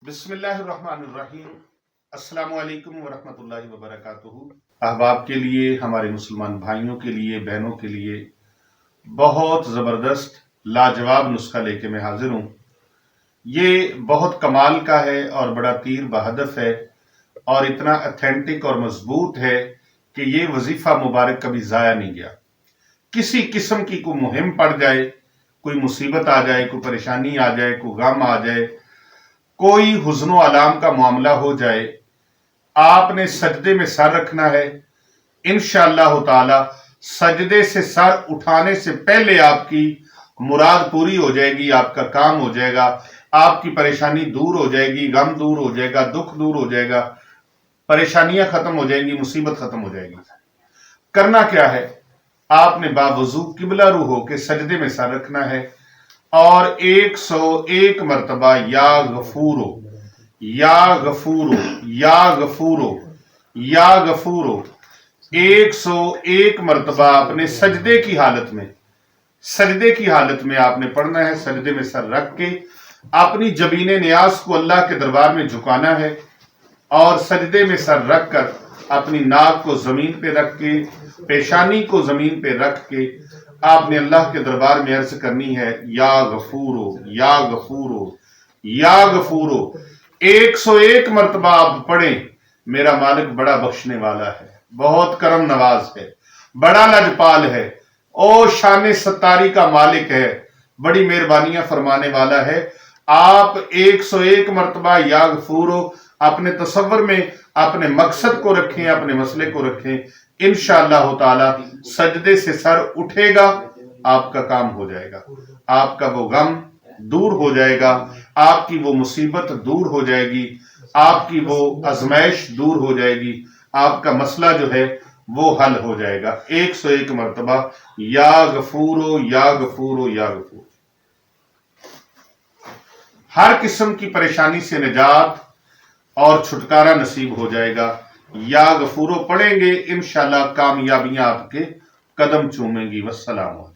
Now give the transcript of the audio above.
بسم اللہ الرحمن الرحیم۔ السلام علیکم ورحمۃ اللہ وبرکاتہ۔ احباب کے لیے، ہمارے مسلمان بھائیوں کے لیے، بہنوں کے لیے بہت زبردست لاجواب نسخہ لے کے میں حاضر ہوں۔ یہ بہت کمال کا ہے اور بڑا تیر بہدف ہے اور اتنا اتھینٹک اور مضبوط ہے کہ یہ وظیفہ مبارک کبھی ضائع نہیں گیا۔ کسی قسم کی کوئی مہم پڑ جائے، کوئی مصیبت آ جائے، کوئی پریشانی آ جائے، کوئی غم آ جائے، کوئی حزن و علام کا معاملہ ہو جائے، آپ نے سجدے میں سر رکھنا ہے۔ انشاءاللہ تعالی سجدے سے سر اٹھانے سے پہلے آپ کی مراد پوری ہو جائے گی، آپ کا کام ہو جائے گا، آپ کی پریشانی دور ہو جائے گی، غم دور ہو جائے گا، دکھ دور ہو جائے گا، پریشانیاں ختم ہو جائیں گی، مصیبت ختم ہو جائے گی۔ کرنا کیا ہے؟ آپ نے باوضو قبلہ رو ہو کے سجدے میں سر رکھنا ہے اور 101 مرتبہ یا غفورو یا غفورو یا غفورو یا غفورو 101 مرتبہ آپ نے سجدے کی حالت میں آپ نے پڑھنا ہے۔ سجدے میں سر رکھ کے اپنی جبین نیاز کو اللہ کے دربار میں جھکانا ہے اور سجدے میں سر رکھ کر اپنی ناک کو زمین پہ رکھ کے، پیشانی کو زمین پہ رکھ کے آپ نے اللہ کے دربار میں عرض کرنی ہے، یا غفورو یا غفورو یا غفورو 101 مرتبہ آپ پڑھیں۔ میرا مالک بڑا بخشنے والا ہے، بہت کرم نواز ہے، بڑا لجپال ہے، او شان ستاری کا مالک ہے، بڑی مہربانیاں فرمانے والا ہے۔ آپ 101 مرتبہ یا غفورو اپنے تصور میں اپنے مقصد کو رکھیں، اپنے مسئلے کو رکھیں۔ انشاءاللہ تعالی سجدے سے سر اٹھے گا، آپ کا کام ہو جائے گا، آپ کا وہ غم دور ہو جائے گا، آپ کی وہ مصیبت دور ہو جائے گی، آپ کی وہ آزمائش دور ہو جائے گی، آپ کا مسئلہ جو ہے وہ حل ہو جائے گا۔ 101 مرتبہ یا غفورو یا غفورو یا غفورو۔ ہر قسم کی پریشانی سے نجات اور چھٹکارا نصیب ہو جائے گا۔ یا غفورو پڑھیں گے، انشاءاللہ کامیابیاں آپ کے قدم چومیں گی۔ والسلام علیکم۔